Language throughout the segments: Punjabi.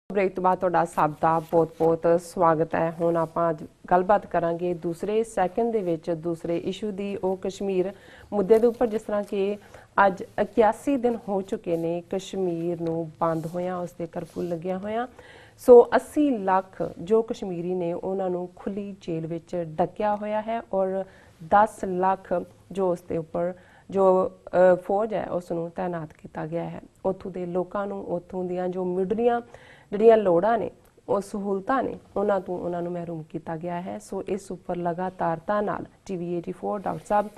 ब्रेक तो बाद तुहाडा सब दा बहुत बहुत स्वागत है। हुण आपां गलबात करांगे दूसरे सैकंड दे विच दूसरे इशू दी ओ कश्मीर मुद्दे दे उपर, जिस तरह कि अज 81 दिन हो चुके ने कश्मीर नूं बंद होया, उस ते कर्फ्यू लग्या होया। सो 80 लाख जो कश्मीरी ने उन्हां नूं खुली जेल विच डकिया होया है और 10 लाख जो उस दे उपर जो फौज है उसनूं तैनात किया गया है। उत्थों दे लोकां नूं उत्थों दियां जो मिडरियां ਜਿਹੜੀਆਂ ਲੋੜਾਂ ਨੇ ਉਹ ਸਹੂਲਤਾਂ ਨੇ ਉਹਨਾਂ ਤੋਂ ਉਹਨਾਂ ਨੂੰ ਮਹਿਰੂਮ ਕੀਤਾ ਗਿਆ ਹੈ। ਸੋ ਇਸ ਉੱਪਰ ਲਗਾਤਾਰਤਾ ਨਾਲ TV 84 ਡਾਕਟਰ ਸਾਹਿਬ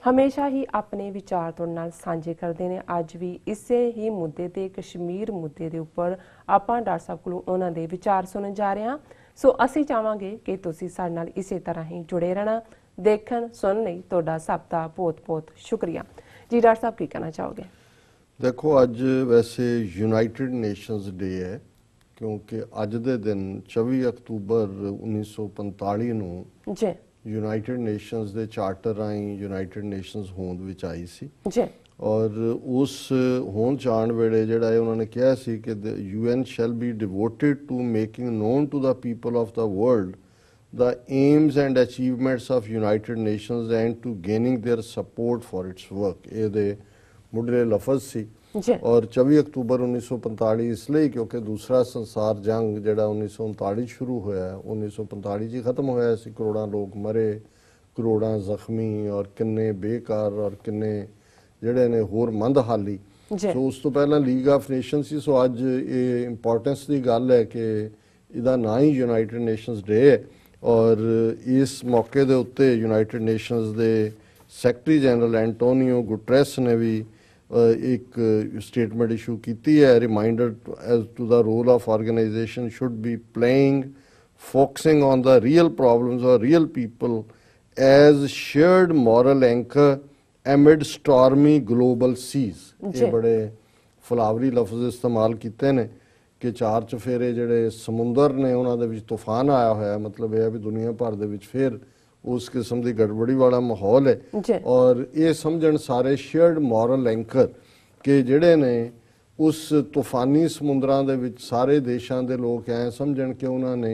ਹਮੇਸ਼ਾ ਹੀ ਆਪਣੇ ਵਿਚਾਰ ਤੁਹਾਡੇ ਨਾਲ ਸਾਂਝੇ ਕਰਦੇ ਨੇ। ਅੱਜ ਵੀ ਇਸੇ ਹੀ ਮੁੱਦੇ ਤੇ ਕਸ਼ਮੀਰ ਮੁੱਦੇ ਦੇ ਉੱਪਰ ਆਪਾਂ ਡਾਕਟਰ ਸਾਹਿਬ ਕੋਲੋਂ ਉਹਨਾਂ ਦੇ ਵਿਚਾਰ ਸੁਣਨ ਜਾ ਰਹੇ ਹਾਂ। ਸੋ ਅਸੀਂ ਚਾਹਾਂਗੇ ਕਿ ਤੁਸੀਂ ਸਾਡੇ ਨਾਲ ਇਸੇ ਤਰ੍ਹਾਂ ਹੀ ਜੁੜੇ ਰਹਿਣਾ। ਦੇਖਣ ਸੁਣਨ ਲਈ ਤੁਹਾਡਾ ਸਭ ਦਾ ਬਹੁਤ ਬਹੁਤ ਸ਼ੁਕਰੀਆ ਜੀ। ਡਾਕਟਰ ਸਾਹਿਬ ਕੀ ਕਹਿਣਾ ਚਾਹੋਗੇ? देखो अज वैसे यूनाइटेड नेशनस डे है, क्योंकि अज दे दिन 24 अक्तूबर 1945 ਨੂੰ यूनाइटेड नेशनस ਦੇ ਚਾਰਟਰ ਰਾਹੀਂ यूनाइटेड नेशनस ਹੋਂਦ ਵਿੱਚ ਆਈ ਸੀ ਜੀ। ਔਰ ਉਸ ਹੋਂਦ ਚਾਣ ਵੇਲੇ ਜਿਹੜਾ ਹੈ ਉਹਨਾਂ ਨੇ ਕਿਹਾ ਸੀ ਕਿ the UN shall be devoted to making known to the people of the world the aims and achievements of United Nations and to gaining their support for its work। ਇਹਦੇ ਮੁੱਢਲੇ ਲਫ਼ਜ਼ ਸੀ। और 24 अक्तूबर 1945 इसलिए क्योंकि दूसरा संसार जंग जिहड़ा 1939 शुरू होया 1945 ही खत्म होया सी। करोड़ां लोग मरे, करोड़ां जख्मी और किन्ने बेकार और किन्ने जिहड़े ने होर मंदहाली। सो उस तो पहला लीग ऑफ नेशनस सी। सो अज ये इंपॉर्टेंस की गल है कि इहदा ना ही यूनाइटेड नेशनस डे है। और इस मौके दे उत्ते यूनाइटेड नेशनस दे सैकटरी जनरल एंटोनियो गुटरेस ने भी एक स्टेटमेंट इशू की है। Reminder as to the role of organisation should be playing focusing on the real problems और real people as shared moral anchor amid stormy global seas. ये बड़े फलावरी लफ्ज इस्तेमाल किए ने कि चार चफेरे जिहड़े समुंदर ने उन्हां दे विच तूफान आया होया। मतलब यह भी दुनिया भर दे विच फिर उस किस्म की गड़बड़ी वाला माहौल है। और ये समझण सारे शेयर्ड मॉरल एंकर कि जिहड़े ने उस तूफानी समुद्रां दे विच सारे देशां दे लोग ऐ समझण कि उन्होंने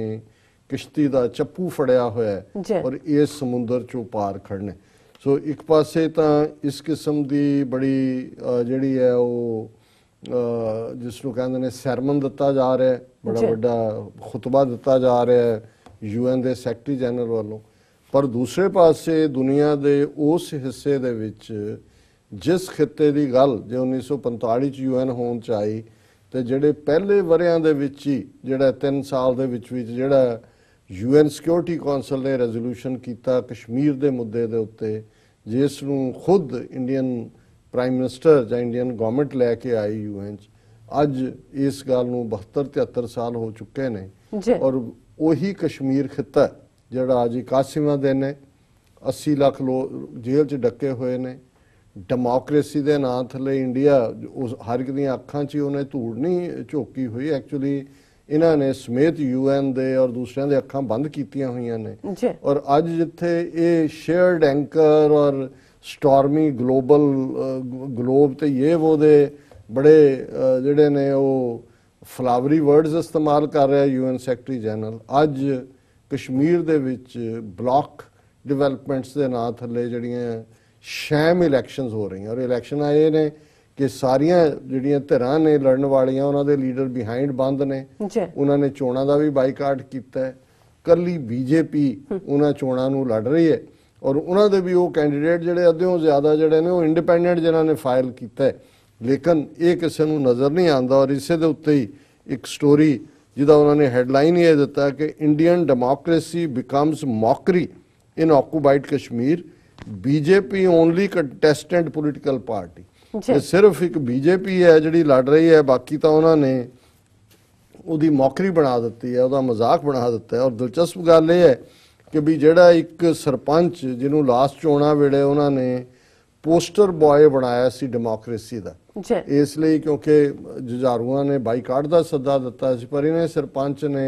किश्ती दा चप्पू फड़िया होया है और इस समुंदर चों पार खड़ने। सो एक पासे तां इस किस्म की बड़ी जिहड़ी है वो जिसनूं कहंदे ने सरमन दिता जा रहा है, बड़ा वड्डा खुतबा दिता जा रहा है UN दे सैकटरी जनरल वालों। पर दूसरे पासे दुनिया के उस हिस्से दे विच जिस खिते की गल जो 1945 UN होंद च आई तो जिहड़े पहले वरियां दे विच ही जिहड़ा 3 साल दे विच जिहड़ा UN सिक्योरिटी कौंसल ने रेजोल्यूशन किया कश्मीर के मुद्दे दे उत्ते, जिसनूं खुद इंडियन प्राइम मिनिस्टर जां इंडियन गवर्नमेंट लैके आई UN च। अज इस गल नूं 72-73 साल हो चुके ने और उही कश्मीर खिता ਜਿਹੜਾ ਅੱਜ 81ਵਾਂ ਦਿਨ ਹੈ। 80 ਲੱਖ ਲੋਕ ਜੇਲ੍ਹ 'ਚ ਡੱਕੇ ਹੋਏ ਨੇ। ਡੈਮੋਕ੍ਰੇਸੀ ਦੇ ਨਾਂ ਥੱਲੇ ਇੰਡੀਆ ਉਸ ਹਰ ਇੱਕ ਦੀਆਂ ਅੱਖਾਂ 'ਚ ਉਹਨੇ ਧੂੜ ਨਹੀਂ ਝੋਕੀ ਹੋਈ। ਐਕਚੁਅਲੀ ਇਹਨਾਂ ਨੇ ਸਮੇਤ UN ਦੇ ਔਰ ਦੂਸਰਿਆਂ ਦੇ ਅੱਖਾਂ ਬੰਦ ਕੀਤੀਆਂ ਹੋਈਆਂ ਨੇ। ਔਰ ਅੱਜ ਜਿੱਥੇ ਇਹ ਸ਼ੇਅਰਡ ਐਂਕਰ ਔਰ ਸਟਾਰਮੀ ਗਲੋਬ ਤੇ ਇਹ ਉਹ ਦੇ ਬੜੇ ਜਿਹੜੇ ਨੇ ਉਹ ਫਲਾਵਰੀ ਵਰਡਸ ਇਸਤੇਮਾਲ ਕਰ ਰਿਹਾ UN ਸੈਕਟਰੀ ਜਨਰਲ। ਅੱਜ कश्मीर दे विच ब्लॉक डिवेलपमेंट्स के नाँ थले जड़ियाँ शैम इलैक्शनस हो रही हैं। और इलैक्शन आए ने कि सारिया जड़ियाँ धिरां ने लड़न वालियां उन्होंने लीडर बिहाइंड बंद ने। उन्होंने चोणों का भी बाईकाट किया है। कली BJP उन्होंने चोणों नूं लड़ रही है और उन्होंने भी वो कैंडीडेट जोड़े अद्धों ज़्यादा जोड़े ने इंडिपेंडेंट जिन्होंने फाइल किया है। लेकिन ये किसी को नज़र नहीं आता। और इसे दे उत्ते ही एक स्टोरी जिदा उन्होंने हेडलाइन ये दिता कि Indian democracy becomes mockery in occupied Kashmir, BJP only contestant political party. सिर्फ एक BJP है जी लड़ रही है, बाकी तो उन्होंने उसकी मॉकरी बना दी है, उसका मजाक बना दिता है। और दिलचस्प गल ये है कि भी जोड़ा एक सरपंच जिन्होंने लास्ट चोणा वेले उन्होंने पोस्टर बॉय बनाया सी डेमोक्रेसी का, इसलिए क्योंकि जुझारुआं ने बाईकाट का सद्दा दिता सी। पर इन्हें सरपंच ने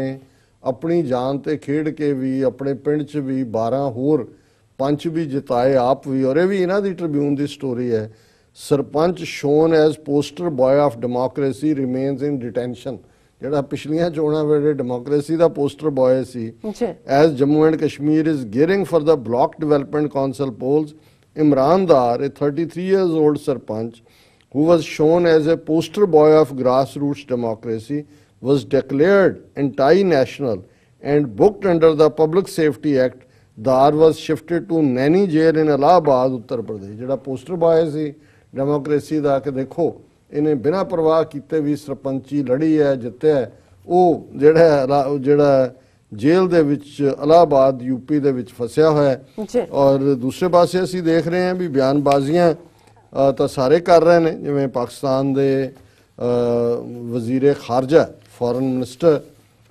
अपनी जान ते खेड के भी अपने पिंड च भी 12 होर पंच भी जिताए आप भी। और ये भी इन्हां दी ट्रिब्यून की स्टोरी है। Sarpanch shown as poster boy of democracy remains in detention. ਜਿਹੜਾ ਪਿਛਲੀਆਂ ਚੋਣਾਂ ਵੇਲੇ ਡੈਮੋਕ੍ਰੇਸੀ ਦਾ ਪੋਸਟਰ ਬॉय ਸੀ। As Jammu and Kashmir is gearing for the block development council polls, Imran Dar, a 33 years old sarpanch who was shown as a poster boy of grassroots democracy, was declared anti-national and booked under the Public Safety Act. Dar was shifted to Naini jail in Allahabad, Uttar Pradesh। ਜਿਹੜਾ ਪੋਸਟਰ ਬॉय ਸੀ ਡੈਮੋਕ੍ਰੇਸੀ ਦਾ ਕਿ ਦੇਖੋ ਇਹਨੇ ਬਿਨਾਂ ਪਰਵਾਹ ਕੀਤੇ ਵੀ ਸਰਪੰਚੀ ਲੜੀ ਹੈ, ਜਿੱਤਿਆ, ਉਹ ਜਿਹੜਾ ਜੇਲ੍ਹ ਦੇ ਵਿੱਚ ਇਲਾਹਾਬਾਦ ਯੂਪੀ ਦੇ ਵਿੱਚ ਫਸਿਆ ਹੋਇਆ ਹੈ। ਔਰ ਦੂਸਰੇ ਪਾਸੇ ਅਸੀਂ ਦੇਖ ਰਹੇ ਹਾਂ ਵੀ ਬਿਆਨਬਾਜ਼ੀਆਂ ਤਾਂ ਸਾਰੇ ਕਰ ਰਹੇ ਨੇ, ਜਿਵੇਂ ਪਾਕਿਸਤਾਨ ਦੇ ਵਜ਼ੀਰ ਖਾਰਜਾ ਫੋਰਨ ਮਿਨਿਸਟਰ,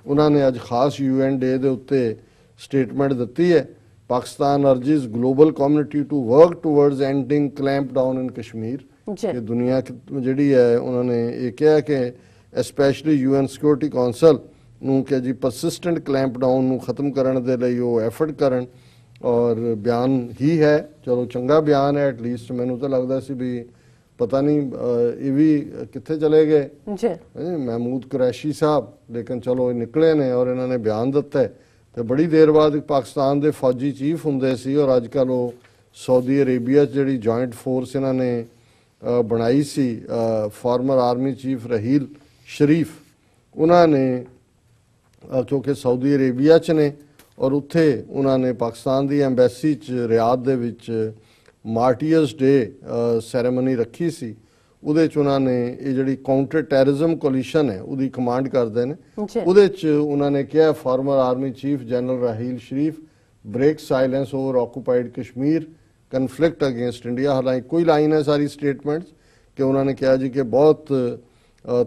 ਉਹਨਾਂ ਨੇ ਅੱਜ ਖਾਸ UN ਡੇ ਦੇ ਉੱਤੇ ਸਟੇਟਮੈਂਟ ਦਿੱਤੀ ਹੈ। Pakistan urges global community to work towards ending clamp down in Kashmir. ਕਿ ਦੁਨੀਆ ਜਿਹੜੀ ਹੈ ਉਹਨਾਂ ਨੇ ਇਹ ਕਿਹਾ ਕਿ ਐਸਪੈਸ਼ਲੀ UN ਸਿਕਿਉਰਿਟੀ ਕੌਂਸਲ ਨੂੰ ਕਿ ਜੀ ਪਰਸਿਸਟੈਂਟ ਕਲੈਂਪ ਡਾਊਨ ਨੂੰ ਖਤਮ ਕਰਨ ਦੇ ਲਈ ਉਹ ਐਫਰਟ ਕਰਨ। ਔਰ ਬਿਆਨ ਹੀ ਹੈ, ਚਲੋ ਚੰਗਾ ਬਿਆਨ ਹੈ, ਐਟਲੀਸਟ ਮੈਨੂੰ ਤਾਂ ਲੱਗਦਾ ਸੀ ਵੀ ਪਤਾ ਨਹੀਂ ਇਹ ਵੀ ਕਿੱਥੇ ਚਲੇ ਗਏ ਮਹਿਮੂਦ ਕੁਰੈਸ਼ੀ ਸਾਹਿਬ, ਲੇਕਿਨ ਚਲੋ ਇਹ ਨਿਕਲੇ ਨੇ ਔਰ ਇਹਨਾਂ ਨੇ ਬਿਆਨ ਦਿੱਤਾ। ਤੇ ਬੜੀ ਦੇਰ ਬਾਅਦ ਪਾਕਿਸਤਾਨ ਦੇ ਫੌਜੀ ਚੀਫ ਹੁੰਦੇ ਸੀ ਔਰ ਅੱਜ ਕੱਲ੍ਹ ਉਹ ਸਾਊਦੀ ਅਰੇਬੀਆ 'ਚ ਜਿਹੜੀ ਜੁਆਇੰਟ ਫੋਰਸ ਇਹਨਾਂ ਨੇ ਬਣਾਈ ਸੀ, ਫਾਰਮਰ ਆਰਮੀ ਚੀਫ ਰਹੀਲ ਸ਼ਰੀਫ, ਉਹਨਾਂ ਨੇ ਕਿਉਂਕਿ ਸਾਊਦੀ ਅਰੇਬੀਆ 'ਚ ਨੇ ਔਰ ਉੱਥੇ ਉਹਨਾਂ ਨੇ ਪਾਕਿਸਤਾਨ ਦੀ ਐਮਬੈਸੀ 'ਚ ਰਿਆਦ ਦੇ ਵਿੱਚ ਮਾਰਟੀਅਰਸ ਡੇ ਸੈਰੇਮਨੀ ਰੱਖੀ ਸੀ। ਉਹਦੇ 'ਚ ਉਹਨਾਂ ਨੇ ਇਹ ਜਿਹੜੀ ਕਾਊਂਟਰ ਟੈਰਰਿਜ਼ਮ ਕੋਲੀਸ਼ਨ ਹੈ ਉਹਦੀ ਕਮਾਂਡ ਕਰਦੇ ਨੇ। ਉਹਦੇ 'ਚ ਉਹਨਾਂ ਨੇ ਕਿਹਾ former army chief general Raheel Sharif break silence over occupied Kashmir conflict against India. ਹਾਲਾਂਕਿ ਕੋਈ ਲਾਈਨ ਹੈ ਸਾਰੀ ਸਟੇਟਮੈਂਟਸ ਕਿ ਉਹਨਾਂ ਨੇ ਕਿਹਾ ਜੀ ਕਿ ਬਹੁਤ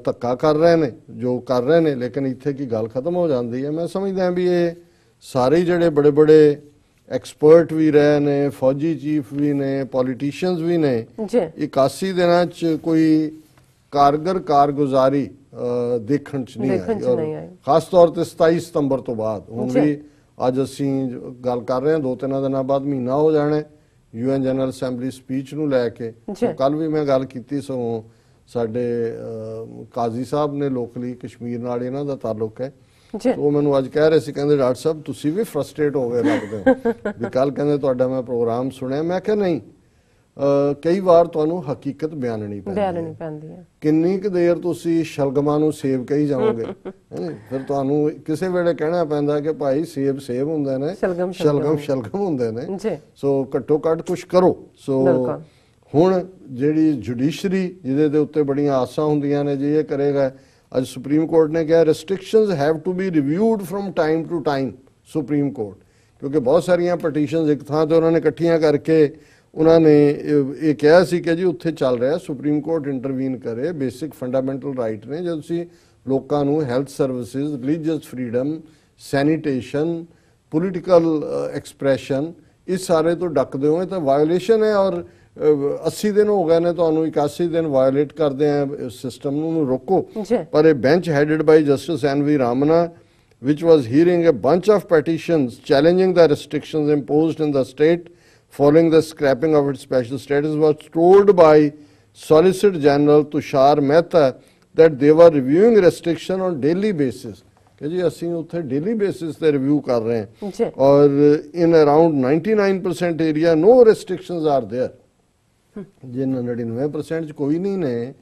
ਧੱਕਾ ਕਰ ਰਹੇ ਨੇ ਜੋ ਕਰ ਰਹੇ ਨੇ, ਲੇਕਿਨ ਇੱਥੇ ਕੀ ਗੱਲ ਖਤਮ ਹੋ ਜਾਂਦੀ ਹੈ। ਮੈਂ ਸਮਝਦਾ ਵੀ ਇਹ ਸਾਰੇ ਜਿਹੜੇ ਬੜੇ ਬੜੇ ਐਕਸਪਰਟ ਵੀ ਰਹੇ ਨੇ, ਫੌਜੀ ਚੀਫ ਵੀ ਨੇ, ਪੋਲੀਟੀਸ਼ੀਅਨਸ ਵੀ ਨੇ, 81 ਦਿਨਾਂ 'ਚ ਕੋਈ ਕਾਰਗਰ ਕਾਰਗੁਜ਼ਾਰੀ ਦੇਖਣ 'ਚ ਨਹੀਂ ਆਈ। ਔਰ ਖਾਸ ਤੌਰ ਤੇ 27 ਸਤੰਬਰ ਤੋਂ ਬਾਅਦ, ਹੁਣ ਵੀ ਅੱਜ ਅਸੀਂ ਗੱਲ ਕਰ ਰਹੇ ਹਾਂ 2-3 ਦਿਨਾਂ ਬਾਅਦ ਮਹੀਨਾ ਹੋ ਜਾਣਾ UN ਜਨਰਲ ਅਸੈਂਬਲੀ ਸਪੀਚ ਨੂੰ ਲੈ ਕੇ। ਕੱਲ ਵੀ ਮੈਂ ਗੱਲ ਕੀਤੀ ਸੋ ਸਾਡੇ ਕਾਜ਼ੀ ਸਾਹਿਬ ਨੇ ਲੋਕਲੀ ਕਸ਼ਮੀਰ ਨਾਲ ਇਹਨਾਂ ਦਾ ਤਾਲੁਕ ਹੈ, ਉਹ ਮੈਨੂੰ ਅੱਜ ਕਹਿ ਰਹੇ ਸੀ, ਕਹਿੰਦੇ ਡਾਕਟਰ ਸਾਹਿਬ ਤੁਸੀਂ ਵੀ ਫਰਸਟ੍ਰੇਟ ਹੋ ਗਏ ਲੱਗਦੇ ਹੋ ਵੀ ਕੱਲ ਕਹਿੰਦੇ ਤੁਹਾਡਾ ਮੈਂ ਪ੍ਰੋਗਰਾਮ ਸੁਣਿਆ। ਮੈਂ ਕਿਹਾ ਨਹੀਂ, ਕਈ ਵਾਰ ਤੁਹਾਨੂੰ ਹਕੀਕਤ ਬਿਆਨਣੀ ਪੈਂਦੀ ਹੈ। ਕਿੰਨੀ ਕੁ ਦੇਰ ਤੁਸੀਂ ਸ਼ਲਗਮਾਂ ਨੂੰ ਸੇਬ ਕਹੀ ਜਾਓਗੇ, ਫਿਰ ਤੁਹਾਨੂੰ ਕਿਸੇ ਵੇਲੇ ਕਹਿਣਾ ਪੈਂਦਾ ਕਿ ਭਾਈ ਸੇਬ ਸੇਬ ਹੁੰਦੇ ਨੇ, ਸ਼ਲਗਮ ਹੁੰਦੇ ਨੇ, ਸੋ ਘੱਟੋ ਘੱਟ ਕੁਛ ਕਰੋ। ਸੋ ਹੁਣ ਜਿਹੜੀ ਜੁਡੀਸ਼ਰੀ ਜਿਹਦੇ ਦੇ ਉੱਤੇ ਬੜੀਆਂ ਆਸਾਂ ਹੁੰਦੀਆਂ ਨੇ ਜੇ ਇਹ ਕਰੇਗਾ, ਅੱਜ ਸੁਪਰੀਮ ਕੋਰਟ ਨੇ ਕਿਹਾ restrictions have to be reviewed from time to time. Supreme court ਕਿਉਂਕਿ ਬਹੁਤ ਸਾਰੀਆਂ ਪਟੀਸ਼ਨਸ ਇੱਕ ਥਾਂ ਤੇ ਉਹਨਾਂ ਨੇ ਇਕੱਠੀਆਂ ਕਰਕੇ ਉਹਨਾਂ ਨੇ ਇਹ ਕਿਹਾ ਸੀ ਕਿ ਜੀ ਉੱਥੇ ਚੱਲ ਰਿਹਾ, ਸੁਪਰੀਮ ਕੋਰਟ ਇੰਟਰਵੀਨ ਕਰੇ, ਬੇਸਿਕ ਫੰਡਾਮੈਂਟਲ ਰਾਈਟ ਨੇ। ਜਦੋਂ ਤੁਸੀਂ ਲੋਕਾਂ ਨੂੰ health services, religious freedom, sanitation, political expression ਇਸ ਸਾਰੇ ਤੋਂ ਡੱਕਦੇ ਹੋ, ਇਹ ਤਾਂ ਵਾਇਓਲੇਸ਼ਨ ਹੈ। ਔਰ 80 ਦਿਨ ਹੋ ਗਏ ਨੇ ਤੁਹਾਨੂੰ, 81 ਦਿਨ ਵਾਇਓਲੇਟ ਕਰਦੇ ਆ ਸਿਸਟਮ ਨੂੰ ਰੋਕੋ। ਪਰ ਇਹ bench headed by justice NV Ramana which was hearing a bunch of petitions challenging the restrictions imposed in the state following the scrapping of its special status, was told by Solicitor General Tushar Mehta that they were reviewing restriction on daily basis। कि जी ਅਸੀਂ ਉੱਥੇ daily basis ਤੇ review ਕਰ ਰਹੇ ਹਾਂ ਔਰ in around 99% area no restrictions are there। ਜੇ 99% 'ਚ ਕੋਈ ਨਹੀਂ ਨੇ,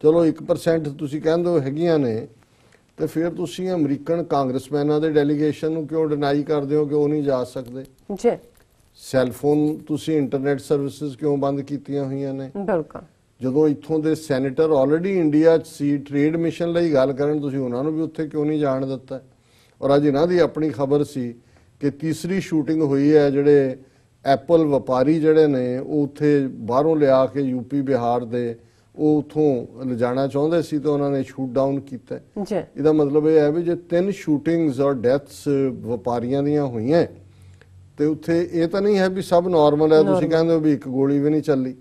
ਚਲੋ 1% ਤੁਸੀਂ ਕਹਿੰਦੇ ਹੋ ਹੈਗੀਆਂ ਨੇ, ਤੇ ਫਿਰ ਤੁਸੀਂ ਅਮਰੀਕਨ ਕਾਂਗਰਸਮੈਨਾਂ ਦੇ ਡੈਲੀਗੇਸ਼ਨ ਨੂੰ ਕਿਉਂ ਡਿਨਾਈ ਕਰਦੇ ਹੋ ਕਿ ਉਹ ਨਹੀਂ ਜਾ ਸਕਦੇ? ਸੈਲਫੋਨ ਤੁਸੀਂ ਇੰਟਰਨੈਟ ਸਰਵਿਸਿਜ਼ ਕਿਉਂ ਬੰਦ ਕੀਤੀਆਂ ਹੋਈਆਂ ਨੇ? ਬਿਲਕੁਲ। ਜਦੋਂ ਇੱਥੋਂ ਦੇ ਸੈਨੇਟਰ ਆਲਰੇਡੀ ਇੰਡੀਆ 'ਚ ਸੀ ਟ੍ਰੇਡ ਮਿਸ਼ਨ ਲਈ ਗੱਲ ਕਰਨ, ਤੁਸੀਂ ਉਹਨਾਂ ਨੂੰ ਵੀ ਉੱਥੇ ਕਿਉਂ ਨਹੀਂ ਜਾਣ ਦਿੱਤਾ? ਔਰ ਅੱਜ ਇਹਨਾਂ ਦੀ ਆਪਣੀ ਖਬਰ ਸੀ ਕਿ ਤੀਸਰੀ ਸ਼ੂਟਿੰਗ ਹੋਈ ਹੈ, ਜਿਹੜੇ ਐਪਲ ਵਪਾਰੀ ਜਿਹੜੇ ਨੇ ਉਹ ਉੱਥੇ ਬਾਹਰੋਂ ਲਿਆ ਕੇ ਯੂਪੀ ਬਿਹਾਰ ਦੇ ਉਹ ਉੱਥੋਂ ਲਿਜਾਣਾ ਚਾਹੁੰਦੇ ਸੀ ਤੇ ਉਹਨਾਂ ਨੇ ਸ਼ੂਟ ਡਾਊਨ ਕੀਤਾ। ਇਹਦਾ ਮਤਲਬ ਇਹ ਹੈ ਵੀ ਜੇ 3 ਸ਼ੂਟਿੰਗਸ ਔਰ ਡੈਥਸ ਵਪਾਰੀਆਂ ਦੀਆਂ ਹੋਈਆਂ ਤੇ ਉੱਥੇ ਇਹ ਤਾਂ ਨਹੀਂ ਹੈ ਵੀ ਸਭ ਨਾਰਮਲ ਹੈ, ਤੁਸੀਂ ਕਹਿੰਦੇ ਹੋ ਵੀ ਇੱਕ ਗੋਲੀ ਵੀ ਨਹੀਂ ਚੱਲੀ।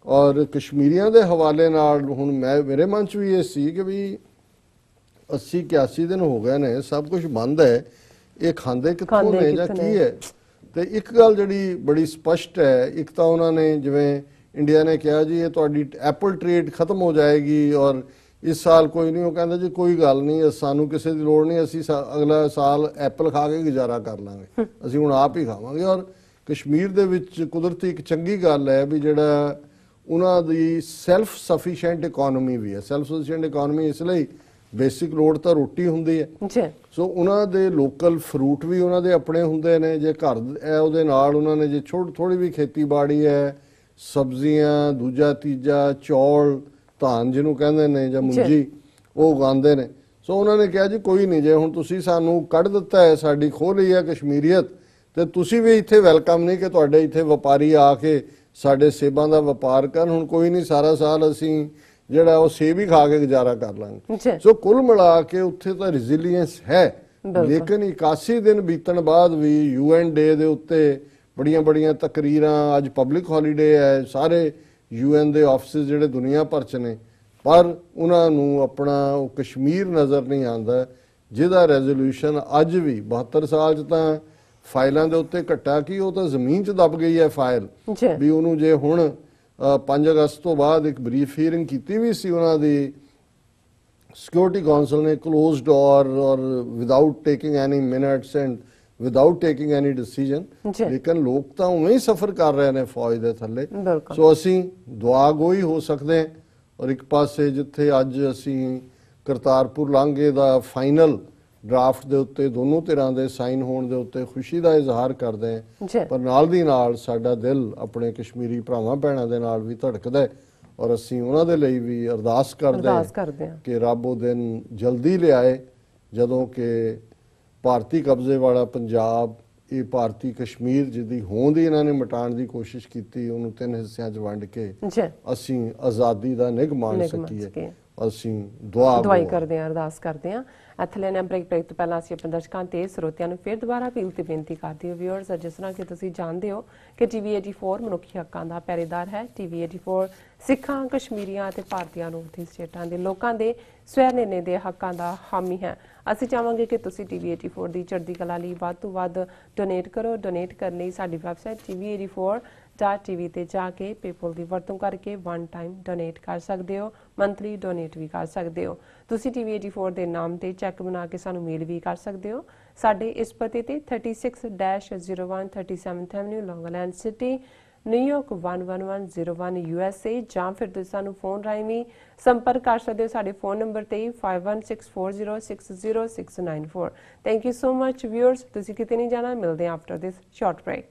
ਔਰ ਕਸ਼ਮੀਰੀਆਂ ਦੇ ਹਵਾਲੇ ਨਾਲ ਹੁਣ ਮੇਰੇ ਮਨ 'ਚ ਵੀ ਇਹ ਸੀ ਕਿ ਵੀ 80-81 ਦਿਨ ਹੋ ਗਏ ਨੇ, ਸਭ ਕੁਝ ਬੰਦ ਹੈ, ਇਹ ਖਾਂਦੇ ਕਿੱਥੋਂ ਨੇ ਜਾਂ ਕੀ ਹੈ? ਤੇ ਇੱਕ ਗੱਲ ਜਿਹੜੀ ਬੜੀ ਸਪਸ਼ਟ ਹੈ, ਇੱਕ ਤਾਂ ਉਹਨਾਂ ਨੇ ਜਿਵੇਂ ਇੰਡੀਆ ਨੇ ਕਿਹਾ ਜੀ ਇਹ ਤੁਹਾਡੀ ਐਪਲ ਟ੍ਰੇਡ ਖਤਮ ਹੋ ਜਾਏਗੀ ਔਰ इस साल कोई नहीं, वो कहता जी कोई गल नहीं, सानू किसी की लोड़ नहीं, असी अगला साल एप्पल खा के गुजारा कर लांगे, असी हुण आप ही खावांगे। और कश्मीर दे विच कुदरती एक चंगी गल है भी जिहड़ा उन्हां दी सैल्फ सफिशिएंट इकोनॉमी भी है। सैल्फ सफिशिएंट इकोनॉमी इसलिए बेसिक लोड़ तो रोटी हुंदी है, सो उन्हां दे लोकल फ्रूट भी उन्हां दे अपने हुंदे ने, जे घर है उहदे नाल उन्हां ने जे थोड़ी भी खेतीबाड़ी है, सब्जियां, दूजा तीजा चौल, धान जिन्हों कहते हैं या मुंजी, वो उगाते हैं। सो उन्होंने कहा जी कोई नहीं, जे हुण तुसीं सानू कढ़ दिता है, साडी खो लई है कश्मीरीयत, तो तुसीं भी इत्थे वैलकम नहीं कि तुहाडे इत्थे वपारी आके साडे सेबां दा वपार करन, हुण कोई नहीं, सारा साल असीं जिहड़ा वो सेब ही खा के गुजारा कर लांगे। सो कुल मिला के उत्थे तां रिजिलियंस है, लेकिन 81 दिन बीतण बाद भी UN डे दे उत्ते बड़ियां बड़ियां तकरीरां, अज पब्लिक हॉलीडे है, सारे UN ਦੇ ਆਫਿਸਿਸ ਜਿਹੜੇ ਦੁਨੀਆ ਭਰ 'ਚ ਨੇ, ਪਰ ਉਹਨਾਂ ਨੂੰ ਆਪਣਾ ਉਹ ਕਸ਼ਮੀਰ ਨਜ਼ਰ ਨਹੀਂ ਆਉਂਦਾ, ਜਿਹਦਾ ਰੈਜ਼ੋਲੂਸ਼ਨ ਅੱਜ ਵੀ 72 ਸਾਲ 'ਚ ਤਾਂ ਫਾਈਲਾਂ ਦੇ ਉੱਤੇ ਘਟਾ ਕੀ ਉਹ ਤਾਂ ਜ਼ਮੀਨ 'ਚ ਦਬ ਗਈ ਹੈ ਫਾਈਲ ਵੀ ਉਹਨੂੰ। ਜੇ ਹੁਣ 5 ਅਗਸਤ ਤੋਂ ਬਾਅਦ ਇੱਕ ਬਰੀਫ ਹੀਅਰਿੰਗ ਕੀਤੀ ਵੀ ਸੀ ਉਹਨਾਂ ਦੀ ਸਿਕਿਉਰਿਟੀ ਕਾਉਂਸਲ ਨੇ, ਕਲੋਜ਼ ਡੋਰ ਔਰ without taking any minutes and without taking any decision, लेकिन लोग तो उवें ही सफर कर रहे हैं फौज के थले। सो असी दुआ गोई हो सकते हैं। और एक पासे जिथे अज असी करतारपुर लांघे का फाइनल ड्राफ्ट के उत्ते दोनों धिरां दे साइन होने के उत्ते खुशी का इजहार करते हैं, पर नाल दी नाल साडा दिल अपने कश्मीरी भरावां भैणां दे नाल भी धड़कदा है। और असी उन्हां दे लई भी अरदास करदे हैं कि रब वो दिन जल्दी लियाए जदों कि ਭਾਰਤੀ ਕਬਜ਼ੇ ਵਾਲਾ ਪੰਜਾਬ, ਇਹ ਭਾਰਤੀ ਕਸ਼ਮੀਰ ਜਿਹਦੀ ਹੋਂਦ ਹੀ ਇਹਨਾਂ ਨੇ ਮਿਟਾਉਣ ਦੀ ਕੋਸ਼ਿਸ਼ ਕੀਤੀ, ਉਹਨੂੰ 3 ਹਿੱਸਿਆਂ 'ਚ ਵੰਡ ਕੇ ਅਸੀਂ ਆਜ਼ਾਦੀ ਦਾ ਨਿੱਘ ਮਾਣ ਸਕੀਏ। ਅਸੀਂ ਦੁਆਈ ਕਰਦੇ ਹਾਂ, ਅਰਦਾਸ ਕਰਦੇ ਹਾਂ। ਇੱਥੇ ਲੈਣਾ ਬ੍ਰੇਕ ਤੋਂ ਪਹਿਲਾਂ ਅਸੀਂ ਆਪਣੇ ਦਰਸ਼ਕਾਂ ਤੇ ਸਰੋਤਿਆਂ ਨੂੰ ਫਿਰ ਦੁਬਾਰਾ ਅਪੀਲ ਤੇ ਬੇਨਤੀ ਕਰਦੇ ਹਾਂ ਵਿਊਅਰਸ, ਜਿਸ ਤਰ੍ਹਾਂ ਕਿ ਤੁਸੀਂ ਜਾਣਦੇ ਹੋ ਕਿ TV 84 ਮਨੁੱਖੀ ਹੱਕਾਂ ਦਾ ਪਹਿਰੇਦਾਰ ਹੈ। TV 84 ਸਿੱਖਾਂ, ਕਸ਼ਮੀਰੀਆਂ ਅਤੇ ਭਾਰਤੀਆਂ ਨੂੰ ਉੱਥੇ ਸਟੇਟਾਂ ਦੇ ਲੋਕਾਂ ਦੇ ਸਵੈ ਨਿਰਣੇ ਦੇ ਹੱਕਾਂ ਦਾ ਹਾਮੀ ਹੈ। ਅਸੀਂ ਚਾਹਾਂਗੇ ਕਿ ਤੁਸੀਂ TV 84 ਦੀ ਚੜ੍ਹਦੀ ਕਲਾ ਲਈ ਵੱਧ ਤੋਂ ਵੱਧ ਡੋਨੇਟ ਕਰੋ। ਡੋਨੇਟ ਕਰਨ ਲਈ ਸਾਡੀ ਵੈਬਸਾਈਟ TV84.tv ਤੇ ਜਾ ਕੇ ਪੇਪਲ ਦੀ ਵਰਤੋਂ ਕਰਕੇ 1 ਟਾਈਮ ਡੋਨੇਟ ਕਰ ਸਕਦੇ ਹੋ, ਮੰਥਲੀ ਡੋਨੇਟ ਵੀ ਕਰ ਸਕਦੇ ਹੋ। ਤੁਸੀਂ TV 84 ਦੇ ਨਾਮ ਤੇ ਚੈੱਕ ਬਣਾ ਕੇ ਸਾਨੂੰ ਮੇਲ ਵੀ ਕਰ ਸਕਦੇ ਹੋ। ਸਾਡੇ ਇਸ ਪਤੇ ਤੇ 36-01 37th Avenue, Long Island City, New York 11101 USA, ਜਾਂ ਫਿਰ ਤੁਸੀਂ ਸਾਨੂੰ ਫੋਨ ਰਾਹੀਂ ਵੀ ਸੰਪਰਕ ਕਰ ਸਕਦੇ ਹੋ ਸਾਡੇ ਫੋਨ ਨੰਬਰ ਤੇ 5164060694। Thank you so much viewers, ਤੁਸੀਂ ਕਿਤੇ ਨਹੀਂ ਜਾਣਾ, ਮਿਲਦੇ ਹਾਂ ਆਫਟਰ ਦਿਸ ਸ਼ਾਰਟ ਬ੍ਰੇਕ।